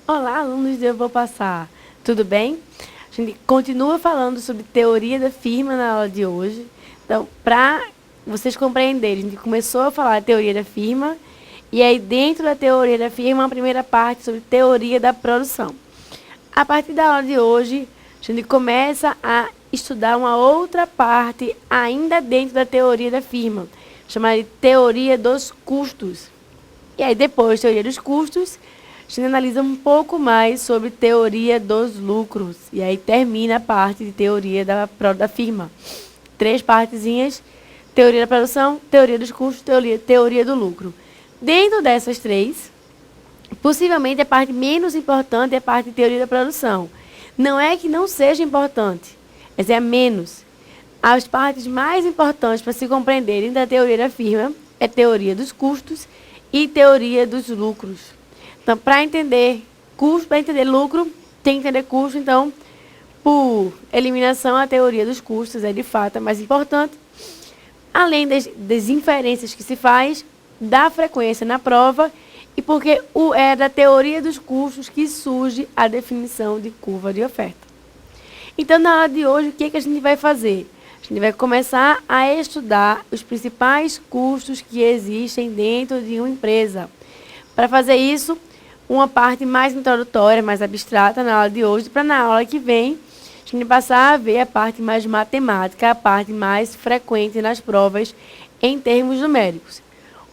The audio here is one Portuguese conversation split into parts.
Olá, alunos do Eu Vou Passar. Tudo bem? A gente continua falando sobre teoria da firma na aula de hoje. Então, para vocês compreenderem, a gente começou a falar de teoria da firma e aí dentro da teoria da firma, a primeira parte sobre teoria da produção. A partir da aula de hoje, a gente começa a estudar uma outra parte ainda dentro da teoria da firma, chamada de teoria dos custos. E aí depois, teoria dos custos, a gente analisa um pouco mais sobre teoria dos lucros. E aí termina a parte de teoria da firma. 3 partezinhas: teoria da produção, teoria dos custos, teoria do lucro. Dentro dessas 3, possivelmente a parte menos importante é a parte de teoria da produção. Não é que não seja importante, mas é a menos. As partes mais importantes para se compreenderem da teoria da firma é teoria dos custos e teoria dos lucros. Então, para entender custo, para entender lucro, tem que entender custo. Então, por eliminação, a teoria dos custos é de fato a mais importante. Além das inferências que se faz, da frequência na prova, e porque é da teoria dos custos que surge a definição de curva de oferta. Então, na aula de hoje, o que a gente vai fazer? A gente vai começar a estudar os principais custos que existem dentro de uma empresa. Para fazer isso, uma parte mais introdutória, mais abstrata na aula de hoje, para na aula que vem, a gente passar a ver a parte mais matemática, a parte mais frequente nas provas em termos numéricos.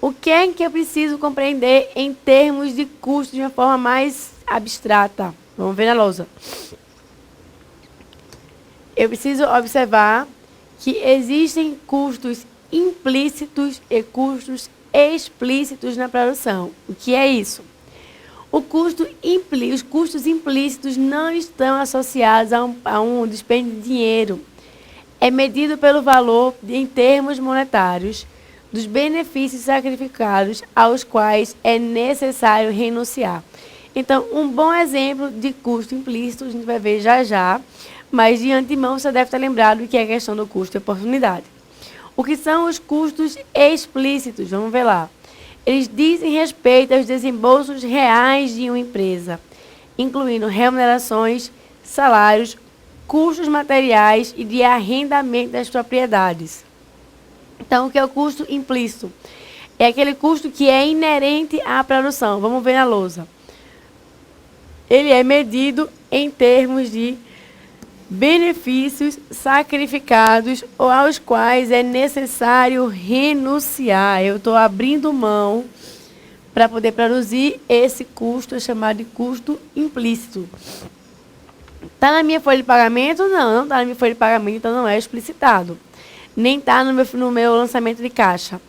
O que é que eu preciso compreender em termos de custo de uma forma mais abstrata? Vamos ver na lousa. Eu preciso observar que existem custos implícitos e custos explícitos na produção. O que é isso? Os custos implícitos não estão associados a um dispêndio de dinheiro. É medido pelo valor, em termos monetários, dos benefícios sacrificados aos quais é necessário renunciar. Então, um bom exemplo de custo implícito, a gente vai ver já já, mas de antemão você deve estar lembrado que é a questão do custo de oportunidade. O que são os custos explícitos? Vamos ver lá. Eles dizem respeito aos desembolsos reais de uma empresa, incluindo remunerações, salários, custos materiais e de arrendamento das propriedades. Então, o que é o custo implícito? É aquele custo que é inerente à produção. Vamos ver na lousa. Ele é medido em termos de benefícios sacrificados ou aos quais é necessário renunciar. Eu estou abrindo mão para poder produzir esse custo, é chamado de custo implícito. Está na minha folha de pagamento? Não, não está na minha folha de pagamento, então não é explicitado. Nem está no meu lançamento de caixa.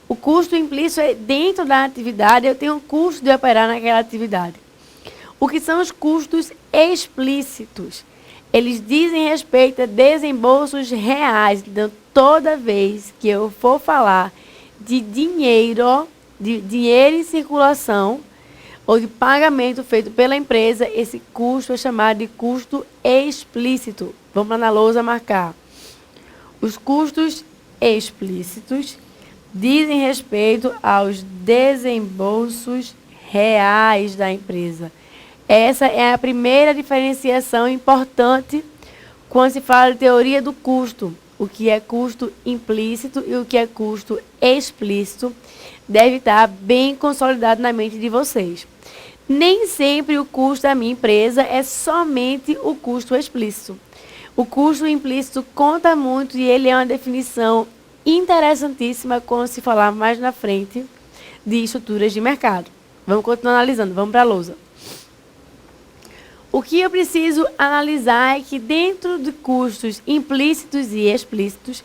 O custo implícito é dentro da atividade, eu tenho um custo de operar naquela atividade. O que são os custos explícitos? Eles dizem respeito a desembolsos reais. Então, toda vez que eu for falar de dinheiro em circulação ou de pagamento feito pela empresa, esse custo é chamado de custo explícito. Vamos lá na lousa marcar. Os custos explícitos dizem respeito aos desembolsos reais da empresa. Essa é a primeira diferenciação importante quando se fala de teoria do custo. O que é custo implícito e o que é custo explícito deve estar bem consolidado na mente de vocês. Nem sempre o custo da minha empresa é somente o custo explícito. O custo implícito conta muito e ele é uma definição interessantíssima quando se falar mais na frente de estruturas de mercado. Vamos continuar analisando, vamos para a lousa. O que eu preciso analisar é que dentro de custos implícitos e explícitos,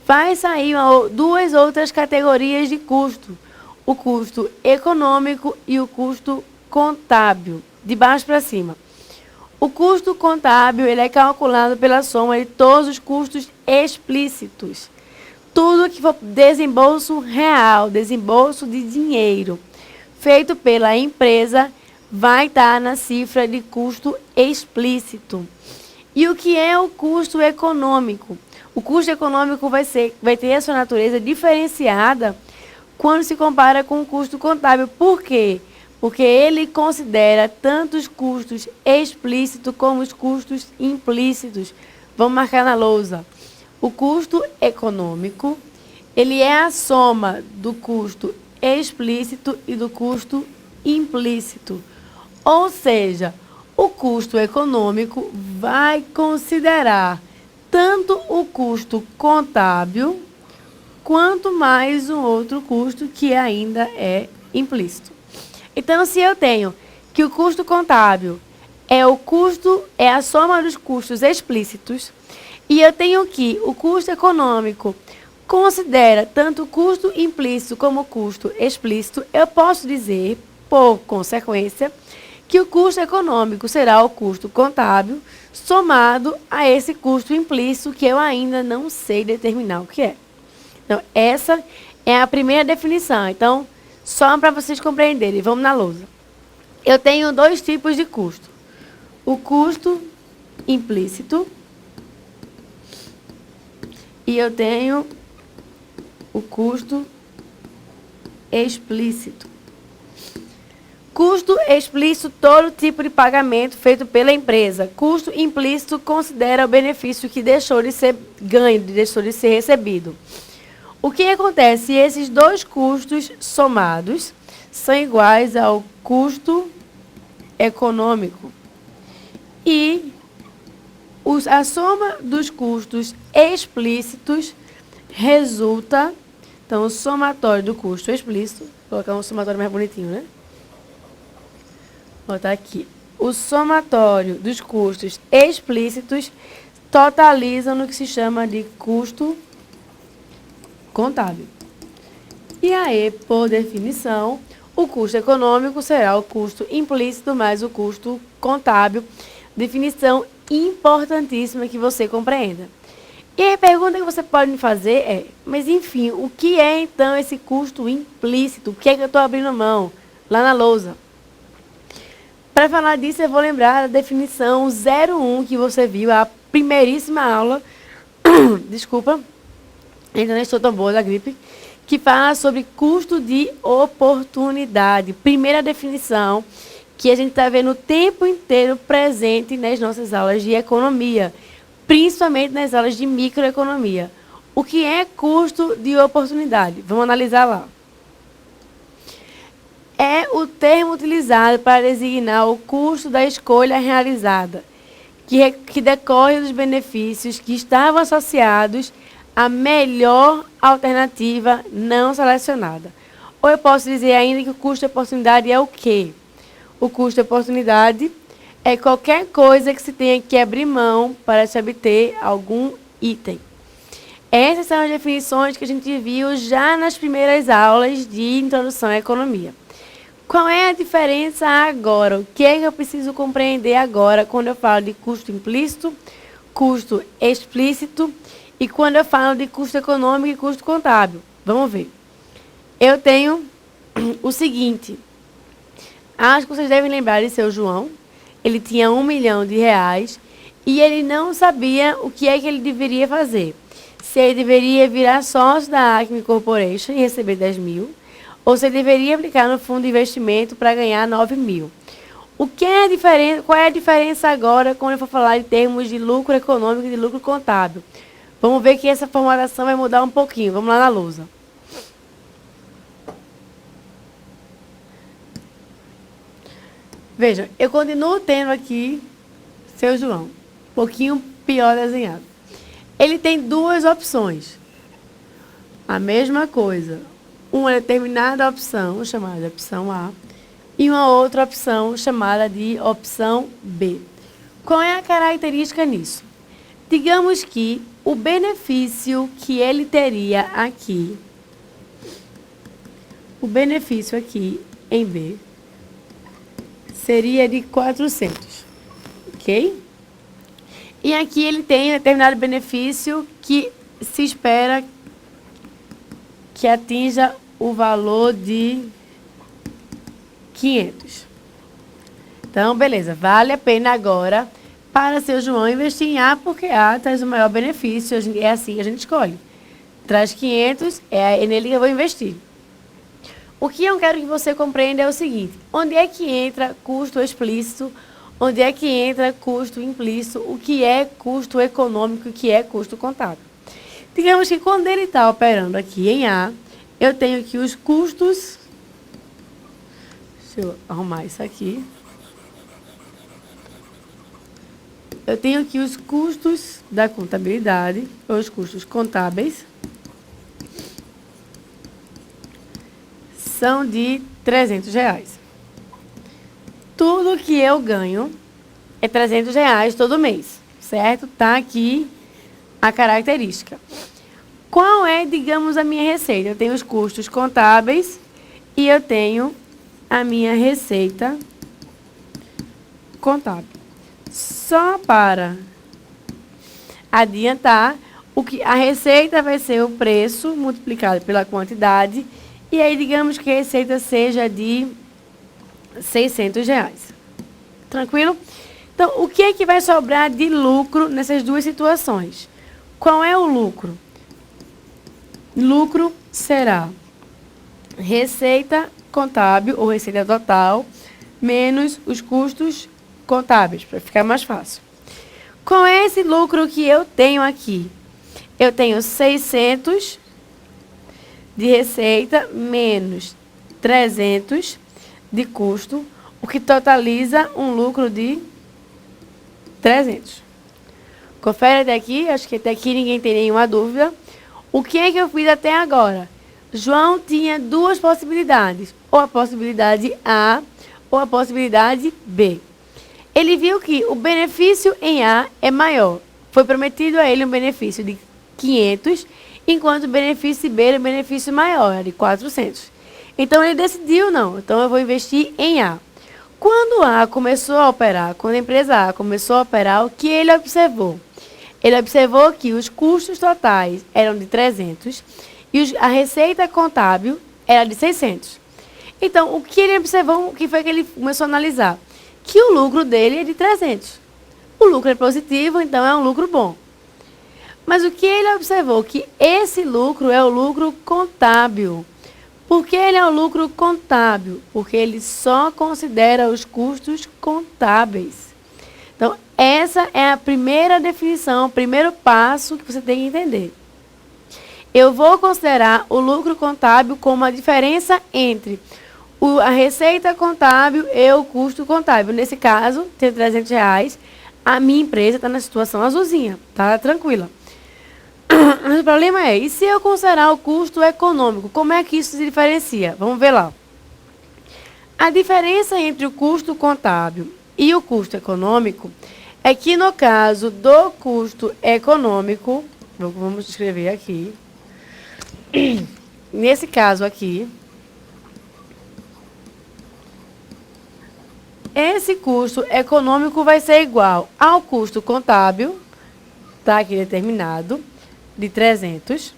vai sair 2 outras categorias de custo. O custo econômico e o custo contábil, de baixo para cima. O custo contábil ele é calculado pela soma de todos os custos explícitos. Tudo que for desembolso real, desembolso de dinheiro, feito pela empresa, vai estar na cifra de custo explícito. E o que é o custo econômico? O custo econômico vai ter a sua natureza diferenciada quando se compara com o custo contábil. Por quê? porque ele considera tanto os custos explícitos como os custos implícitos. Vamos marcar na lousa. O custo econômico, ele é a soma do custo explícito e do custo implícito. Ou seja, o custo econômico vai considerar tanto o custo contábil, quanto mais um outro custo que ainda é implícito. Então, se eu tenho que o custo contábil é a soma dos custos explícitos, e eu tenho que o custo econômico considera tanto o custo implícito como o custo explícito, eu posso dizer, por consequência, que o custo econômico será o custo contábil somado a esse custo implícito que eu ainda não sei determinar o que é. Então, essa é a primeira definição. Então, só para vocês compreenderem, vamos na lousa. Eu tenho dois tipos de custo. O custo implícito e eu tenho o custo explícito. Custo explícito, todo tipo de pagamento feito pela empresa. Custo implícito considera o benefício que deixou de ser ganho, deixou de ser recebido. O que acontece? Esses dois custos somados são iguais ao custo econômico. E a soma dos custos explícitos resulta... Então, o somatório do custo explícito... Vou colocar um somatório mais bonitinho, né? Vou botar aqui. O somatório dos custos explícitos totaliza no que se chama de custo contábil. E aí, por definição, o custo econômico será o custo implícito mais o custo contábil. Definição importantíssima que você compreenda. E aí, a pergunta que você pode me fazer é, mas enfim, o que é então esse custo implícito? O que é que eu estou abrindo mão? Lá na lousa. Para falar disso, eu vou lembrar da definição 01 que você viu, a primeiríssima aula, desculpa, ainda não estou tão boa da gripe, que fala sobre custo de oportunidade. Primeira definição que a gente está vendo o tempo inteiro presente nas nossas aulas de economia, principalmente nas aulas de microeconomia. O que é custo de oportunidade? Vamos analisar lá. É o termo utilizado para designar o custo da escolha realizada, que decorre dos benefícios que estavam associados à melhor alternativa não selecionada. Ou eu posso dizer ainda que o custo de oportunidade é o quê? O custo de oportunidade é qualquer coisa que se tenha que abrir mão para se obter algum item. Essas são as definições que a gente viu já nas primeiras aulas de introdução à economia. Qual é a diferença agora? O que é que eu preciso compreender agora quando eu falo de custo implícito, custo explícito e quando eu falo de custo econômico e custo contábil? Vamos ver. Eu tenho o seguinte. Acho que vocês devem lembrar de seu João. Ele tinha R$1 milhão e ele não sabia o que é que ele deveria fazer. Se ele deveria virar sócio da Acme Corporation e receber 10 mil, ou se ele deveria aplicar no fundo de investimento para ganhar 9 mil. Qual é a diferença agora quando eu for falar em termos de lucro econômico e de lucro contábil? Vamos ver que essa formulação vai mudar um pouquinho. Vamos lá na lousa. Vejam, eu continuo tendo aqui seu João, um pouquinho pior desenhado. Ele tem duas opções. A mesma coisa. Uma determinada opção, chamada de opção A, e uma outra opção, chamada de opção B. Qual é a característica nisso? Digamos que o benefício que ele teria aqui, o benefício aqui em B, seria de 400, ok? E aqui ele tem um determinado benefício que se espera que atinja o valor de 500. Então, beleza, vale a pena agora para seu João investir em A, porque A traz o maior benefício, é assim que a gente escolhe. Traz 500, é nele que eu vou investir. O que eu quero que você compreenda é o seguinte: onde é que entra custo explícito? Onde é que entra custo implícito? O que é custo econômico e o que é custo contábil? Digamos que quando ele está operando aqui em A, eu tenho aqui os custos. Deixa eu arrumar isso aqui. Eu tenho aqui os custos da contabilidade, ou os custos contábeis. São de R$300. Tudo que eu ganho é R$300 todo mês, certo? Tá aqui a característica. Qual é, digamos, a minha receita? Eu tenho os custos contábeis e eu tenho a minha receita contábil. Só para adiantar, a receita vai ser o preço multiplicado pela quantidade. E aí, digamos que a receita seja de R$600. Tranquilo? Então, o que é que vai sobrar de lucro nessas duas situações? Qual é o lucro? Lucro será receita contábil, ou receita total, menos os custos contábeis, para ficar mais fácil. Qual é esse lucro que eu tenho aqui? Eu tenho 600 de receita menos 300 de custo, o que totaliza um lucro de 300. Confere até aqui, acho que até aqui ninguém tem nenhuma dúvida. O que é que eu fiz até agora? João tinha duas possibilidades, ou a possibilidade A ou a possibilidade B. Ele viu que o benefício em A é maior. Foi prometido a ele um benefício de 500, enquanto o benefício B era um benefício maior, de 400. Então, ele decidiu, não, então eu vou investir em A. Quando A começou a operar, quando a empresa A começou a operar, o que ele observou? Ele observou que os custos totais eram de 300 e a receita contábil era de 600. Então, o que ele observou, o que foi que ele começou a analisar? Que o lucro dele é de 300. O lucro é positivo, então é um lucro bom. Mas o que ele observou? Que esse lucro é o lucro contábil. Por que ele é o lucro contábil? Porque ele só considera os custos contábeis. Então, essa é a primeira definição, o primeiro passo que você tem que entender. Eu vou considerar o lucro contábil como a diferença entre a receita contábil e o custo contábil. Nesse caso, tem R$300. A minha empresa está na situação azulzinha, tá tranquila. Mas o problema é, e se eu considerar o custo econômico, como é que isso se diferencia? Vamos ver lá. A diferença entre o custo contábil e o custo econômico é que, no caso do custo econômico, vamos escrever aqui, nesse caso aqui, esse custo econômico vai ser igual ao custo contábil, tá aqui determinado, de 300,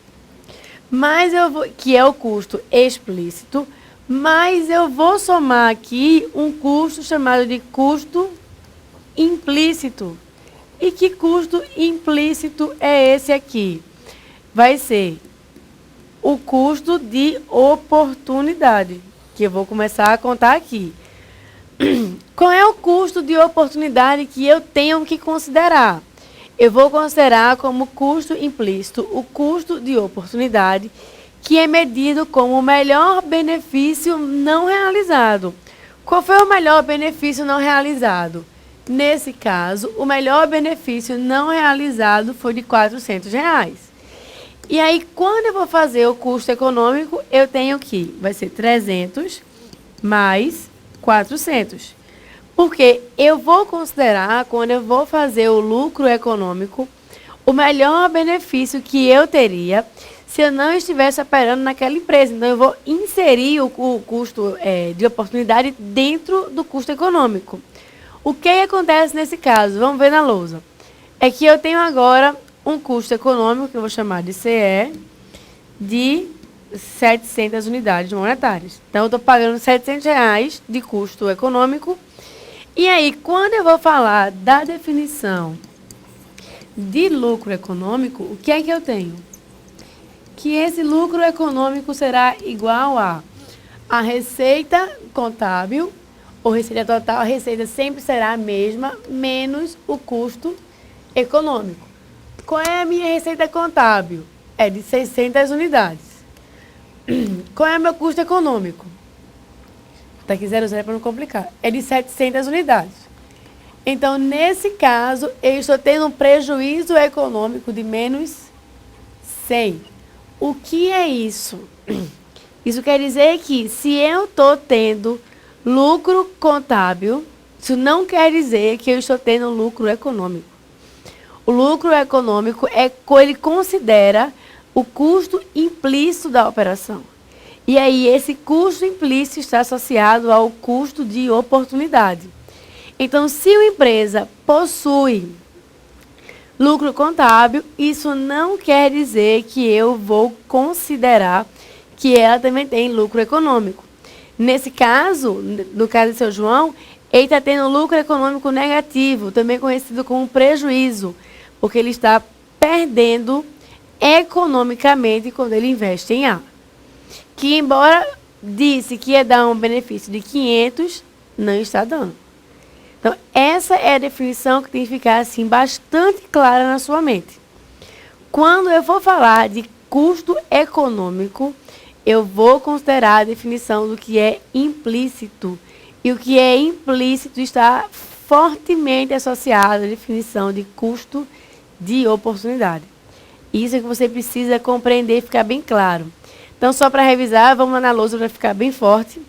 mas que é o custo explícito, mas eu vou somar aqui um custo chamado de custo implícito. E que custo implícito é esse aqui? Vai ser o custo de oportunidade, que eu vou começar a contar aqui. Qual é o custo de oportunidade que eu tenho que considerar? Eu vou considerar como custo implícito o custo de oportunidade, que é medido como o melhor benefício não realizado. Qual foi o melhor benefício não realizado? Nesse caso, o melhor benefício não realizado foi de R$400. E aí, quando eu vou fazer o custo econômico, eu tenho que, vai ser 300 mais 400. Porque eu vou considerar, quando eu vou fazer o lucro econômico, o melhor benefício que eu teria se eu não estivesse operando naquela empresa. Então, eu vou inserir o custo de oportunidade dentro do custo econômico. O que acontece nesse caso? Vamos ver na lousa. É que eu tenho agora um custo econômico, que eu vou chamar de CE, de 700 unidades monetárias. Então, eu estou pagando R$700 de custo econômico. E aí, quando eu vou falar da definição de lucro econômico, o que é que eu tenho? Que esse lucro econômico será igual a A receita contábil, ou receita total, a receita sempre será a mesma, menos o custo econômico. Qual é a minha receita contábil? É de 600 unidades. Qual é o meu custo econômico? Está aqui 00 para não complicar. É de 700 unidades. Então, nesse caso, eu estou tendo um prejuízo econômico de menos 100. O que é isso? Isso quer dizer que se eu estou tendo lucro contábil, isso não quer dizer que eu estou tendo lucro econômico. O lucro econômico ele considera o custo implícito da operação. E aí, esse custo implícito está associado ao custo de oportunidade. Então, se uma empresa possui lucro contábil, isso não quer dizer que eu vou considerar que ela também tem lucro econômico. Nesse caso, no caso de seu João, ele está tendo lucro econômico negativo, também conhecido como prejuízo, porque ele está perdendo economicamente quando ele investe em A. Que, embora disse que ia dar um benefício de 500, não está dando. Então, essa é a definição que tem que ficar assim, bastante clara na sua mente. Quando eu for falar de custo econômico, eu vou considerar a definição do que é implícito. E o que é implícito está fortemente associado à definição de custo de oportunidade. Isso é que você precisa compreender e ficar bem claro. Então, só para revisar, vamos lá na lousa para ficar bem forte.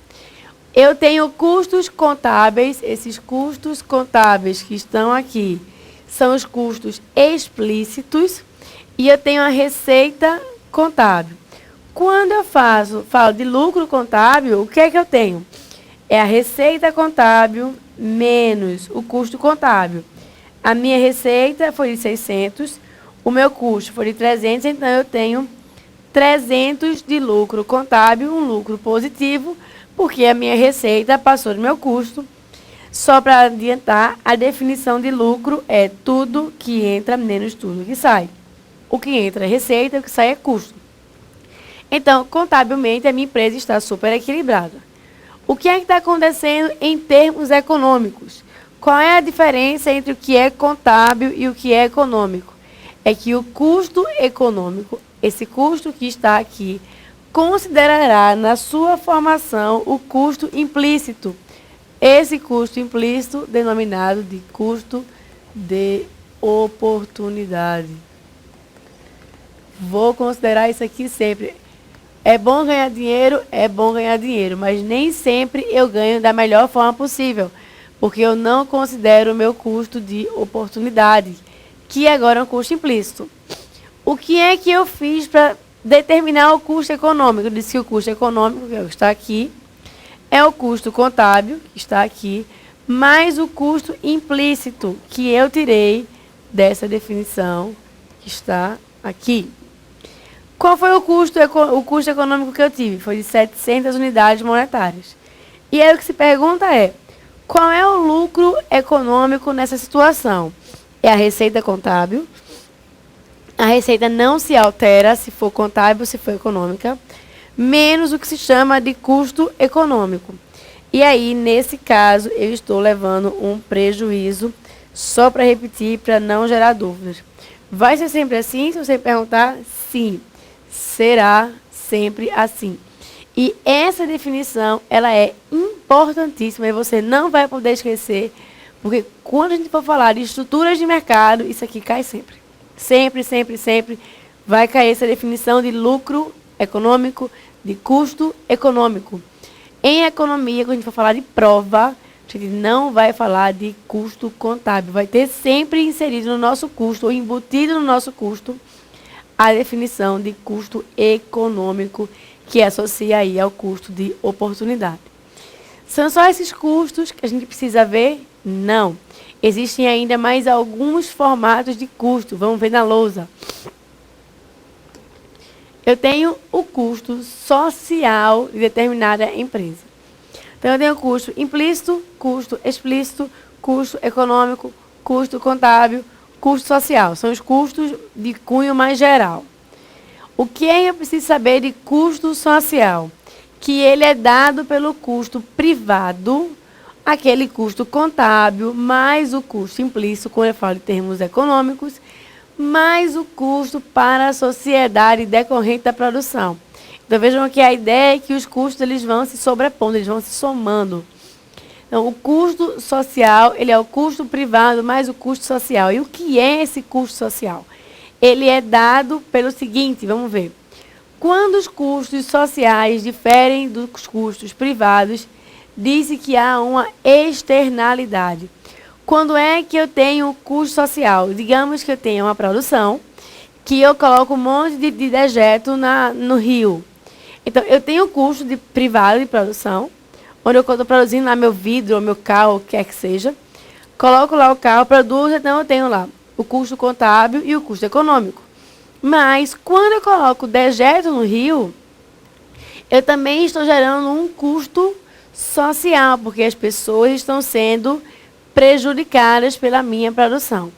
Eu tenho custos contábeis, esses custos contábeis que estão aqui são os custos explícitos, e eu tenho a receita contábil. Quando eu falo de lucro contábil, o que é que eu tenho? É a receita contábil menos o custo contábil. A minha receita foi de 600, o meu custo foi de 300, então eu tenho 300 de lucro contábil, um lucro positivo, porque a minha receita passou do meu custo. Só para adiantar, a definição de lucro é tudo que entra menos tudo que sai. O que entra é receita, o que sai é custo. Então, contabilmente, a minha empresa está super equilibrada. O que é que está acontecendo em termos econômicos? Qual é a diferença entre o que é contábil e o que é econômico? É que o custo econômico, esse custo que está aqui, considerará na sua formação o custo implícito. Esse custo implícito denominado de custo de oportunidade. Vou considerar isso aqui sempre. É bom ganhar dinheiro, mas nem sempre eu ganho da melhor forma possível, porque eu não considero o meu custo de oportunidade, que agora é um custo implícito. O que é que eu fiz para determinar o custo econômico? Eu disse que o custo econômico, que está aqui, é o custo contábil, que está aqui, mais o custo implícito, que eu tirei dessa definição, que está aqui. Qual foi o custo econômico que eu tive? Foi de 700 unidades monetárias. E aí o que se pergunta é, qual é o lucro econômico nessa situação? É a receita contábil. A receita não se altera se for contábil ou se for econômica, menos o que se chama de custo econômico. E aí, nesse caso, eu estou levando um prejuízo, só para repetir, para não gerar dúvidas. Vai ser sempre assim? Se você perguntar, sim. Será sempre assim. E essa definição, ela é importantíssima e você não vai poder esquecer, porque quando a gente for falar de estruturas de mercado, isso aqui cai sempre. Sempre, sempre, sempre vai cair essa definição de lucro econômico, de custo econômico. Em economia, quando a gente for falar de prova, a gente não vai falar de custo contábil. Vai ter sempre inserido no nosso custo, ou embutido no nosso custo, a definição de custo econômico, que associa aí ao custo de oportunidade. São só esses custos que a gente precisa ver? Não. Existem ainda mais alguns formatos de custo. Vamos ver na lousa. Eu tenho o custo social de determinada empresa. Então, eu tenho custo implícito, custo explícito, custo econômico, custo contábil, custo social. São os custos de cunho mais geral. O que é que eu preciso saber de custo social? que ele é dado pelo custo privado, aquele custo contábil, mais o custo implícito, quando eu falo em termos econômicos, mais o custo para a sociedade decorrente da produção. Então, vejam que a ideia é que os custos eles vão se sobrepondo, eles vão se somando. Então, o custo social, ele é o custo privado mais o custo social. E o que é esse custo social? Ele é dado pelo seguinte, vamos ver. Quando os custos sociais diferem dos custos privados, diz-se que há uma externalidade. Quando é que eu tenho custo social? Digamos que eu tenho uma produção, que eu coloco um monte de dejeto no rio. Então, eu tenho o custo privado de produção, onde eu estou produzindo lá meu vidro, ou meu carro, o que quer que seja. Coloco lá o carro, produzo, então eu tenho lá o custo contábil e o custo econômico. Mas, quando eu coloco dejeto no rio, eu também estou gerando um custo social, porque as pessoas estão sendo prejudicadas pela minha produção.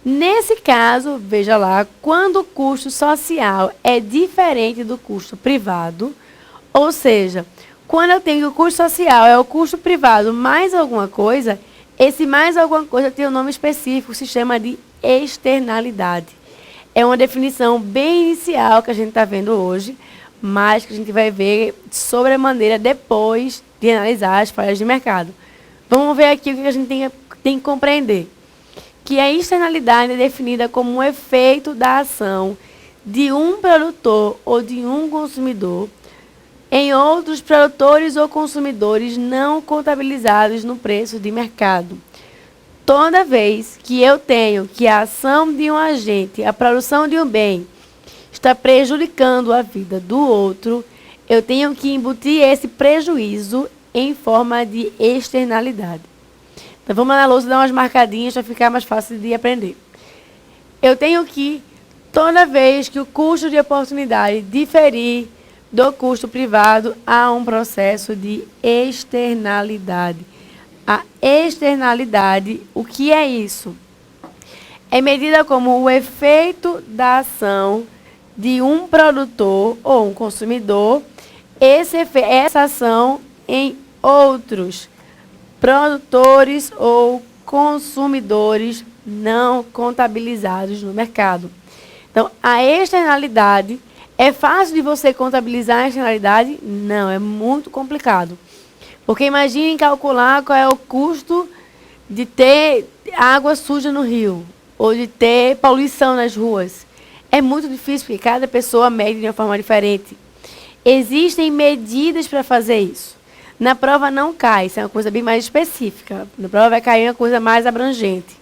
Nesse caso, veja lá, quando o custo social é diferente do custo privado, ou seja, quando eu tenho que o custo social é o custo privado mais alguma coisa, esse mais alguma coisa tem um nome específico, se chama de externalidade. É uma definição bem inicial que a gente está vendo hoje, mas que a gente vai ver sobre a maneira depois de analisar as falhas de mercado. Vamos ver aqui o que a gente tem que compreender. Que a externalidade é definida como um efeito da ação de um produtor ou de um consumidor em outros produtores ou consumidores não contabilizados no preço de mercado. Toda vez que eu tenho que a ação de um agente, a produção de um bem, está prejudicando a vida do outro, eu tenho que embutir esse prejuízo em forma de externalidade. Então, vamos na lousa dar umas marcadinhas para ficar mais fácil de aprender. Eu tenho que, toda vez que o custo de oportunidade diferir do custo privado, há um processo de externalidade. A externalidade, o que é isso? É medida como o efeito da ação de um produtor ou um consumidor, essa ação em outros produtores ou consumidores não contabilizados no mercado. Então, a externalidade, é fácil de você contabilizar a externalidade? Não, é muito complicado. Porque imaginem calcular qual é o custo de ter água suja no rio, ou de ter poluição nas ruas. É muito difícil, porque cada pessoa mede de uma forma diferente. Existem medidas para fazer isso. Na prova não cai, isso é uma coisa bem mais específica. Na prova vai cair uma coisa mais abrangente.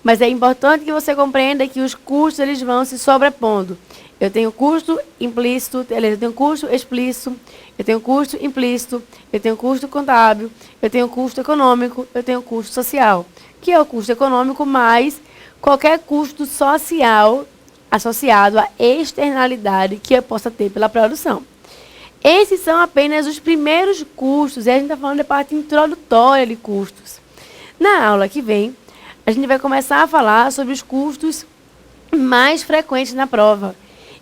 Mas é importante que você compreenda que os custos eles vão se sobrepondo. Eu tenho custo implícito, eu tenho custo explícito, eu tenho custo implícito, eu tenho custo contábil, eu tenho custo econômico, eu tenho custo social, que é o custo econômico mais qualquer custo social associado à externalidade que eu possa ter pela produção. Esses são apenas os primeiros custos, e a gente está falando da parte introdutória de custos. Na aula que vem, a gente vai começar a falar sobre os custos mais frequentes na prova.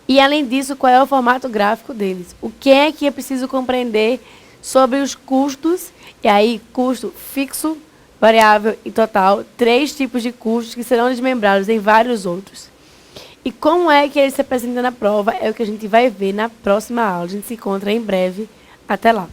E, além disso, qual é o formato gráfico deles. O que é que é preciso compreender sobre os custos, e aí custo fixo, variável e total, 3 tipos de custos que serão desmembrados em vários outros. E como é que ele se apresenta na prova é o que a gente vai ver na próxima aula. A gente se encontra em breve. Até lá.